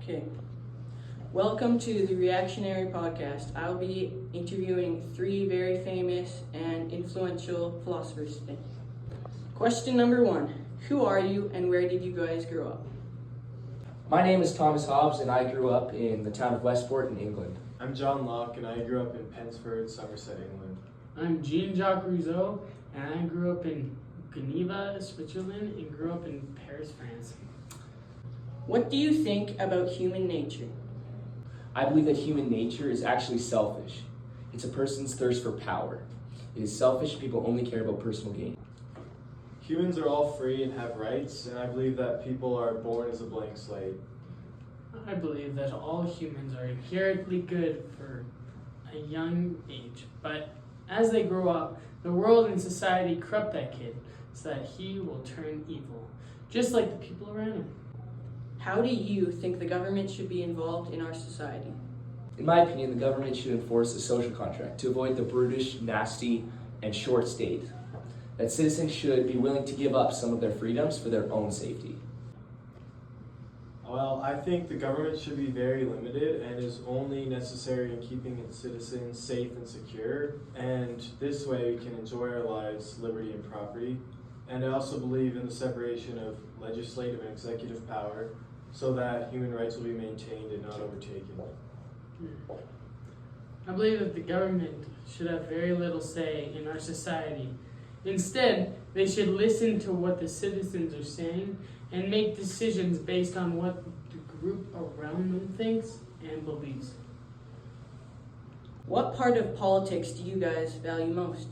Okay. Welcome to the Reactionary Podcast. I'll be interviewing 3 very famous and influential philosophers today. Question number 1. Who are you and where did you guys grow up? My name is Thomas Hobbs and I grew up in the town of Westport in England. I'm John Locke and I grew up in Pensford, Somerset, England. I'm Jean-Jacques Rousseau and I grew up in Geneva, Switzerland and grew up in Paris, France. What do you think about human nature? I believe that human nature is actually selfish. It's a person's thirst for power. It is selfish. People only care about personal gain. Humans are all free and have rights, and I believe that people are born as a blank slate. I believe that all humans are inherently good for a young age, but as they grow up, the world and society corrupt that kid so that he will turn evil, just like the people around him. How do you think the government should be involved in our society? In my opinion, the government should enforce a social contract to avoid the brutish, nasty, and short state. That citizens should be willing to give up some of their freedoms for their own safety. Well, I think the government should be very limited and is only necessary in keeping its citizens safe and secure, and this way we can enjoy our lives, liberty, and property. And I also believe in the separation of legislative and executive power so that human rights will be maintained and not overtaken. I believe that the government should have very little say in our society. Instead, they should listen to what the citizens are saying and make decisions based on what the group around them thinks and believes. What part of politics do you guys value most?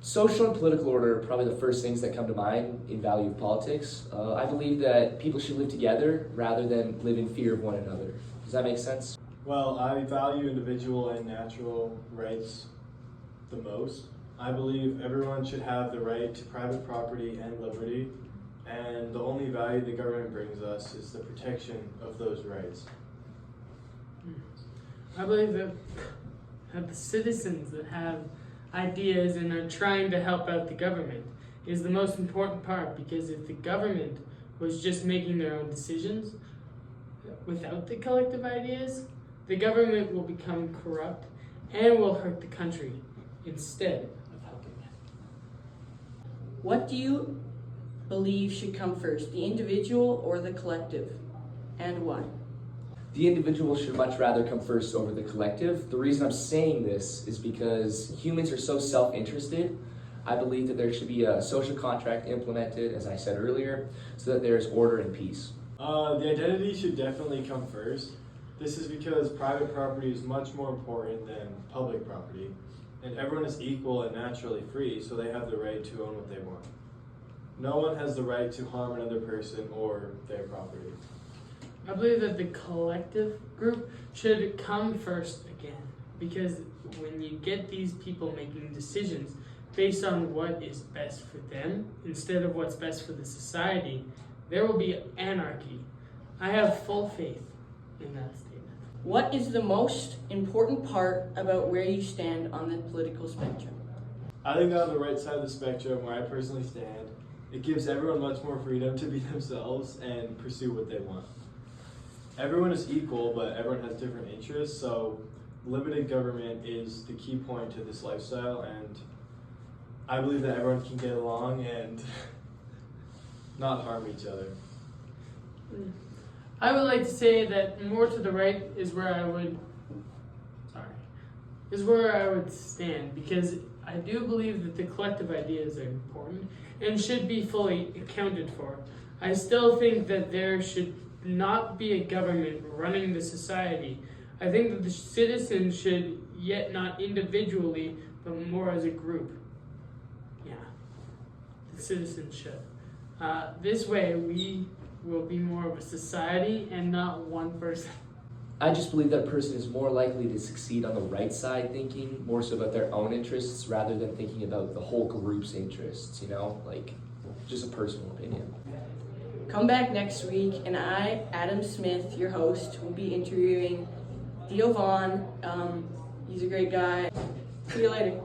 Social and political order are probably the first things that come to mind in value of politics. I believe that people should live together rather than live in fear of one another. Does that make sense? Well, I value individual and natural rights the most. I believe everyone should have the right to private property and liberty, and the only value the government brings us is the protection of those rights. I believe that the citizens that have ideas and are trying to help out the government is the most important part, because if the government was just making their own decisions without the collective ideas, the government will become corrupt and will hurt the country instead of helping it. What do you believe should come first, the individual or the collective, and why? The individual should much rather come first over the collective. The reason I'm saying this is because humans are so self-interested. I believe that there should be a social contract implemented, as I said earlier, so that there's order and peace. The identity should definitely come first. This is because private property is much more important than public property, and everyone is equal and naturally free, so they have the right to own what they want. No one has the right to harm another person or their property. I believe that the collective group should come first again, because when you get these people making decisions based on what is best for them instead of what's best for the society, there will be anarchy. I have full faith in that statement. What is the most important part about where you stand on the political spectrum? I think on the right side of the spectrum, where I personally stand, it gives everyone much more freedom to be themselves and pursue what they want. Everyone is equal, but everyone has different interests, so limited government is the key point to this lifestyle, and I believe that everyone can get along and not harm each other. I would like to say that more to the right is where I would stand, because I do believe that the collective ideas are important and should be fully accounted for. I still think that there should not be a government running the society. I think that the citizens should, yet not individually, but more as a group. Yeah, the citizens should. This way we will be more of a society and not one person. I just believe that a person is more likely to succeed on the right side, thinking more so about their own interests rather than thinking about the whole group's interests, like just a personal opinion. Come back next week, and I, Adam Smith, your host, will be interviewing Theo Vaughn. He's a great guy. See you later.